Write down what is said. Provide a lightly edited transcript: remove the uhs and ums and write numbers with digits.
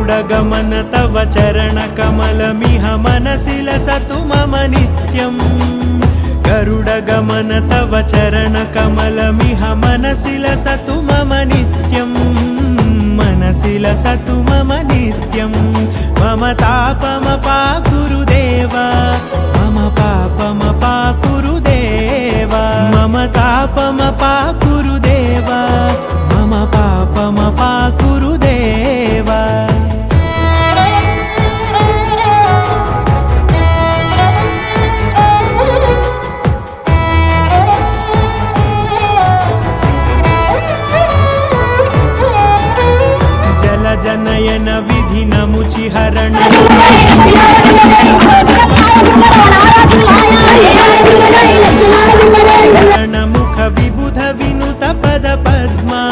गरुडगमन तव चरणकमलमिह मनसि लसतु मम नित्यम् गरुडगमन तव चरणकमलमिह मनसि लसतु मम नित्यम् मनसि लसतु मम नित्यम् मम तापमपाकुरुदेव मम पापमपाकुरुदेव मम तापमपाकुरुदेव मम पापमपाकुरुदेव जनयन विधि नमुचि हरण मुख विबुध विनुत पद पद्मा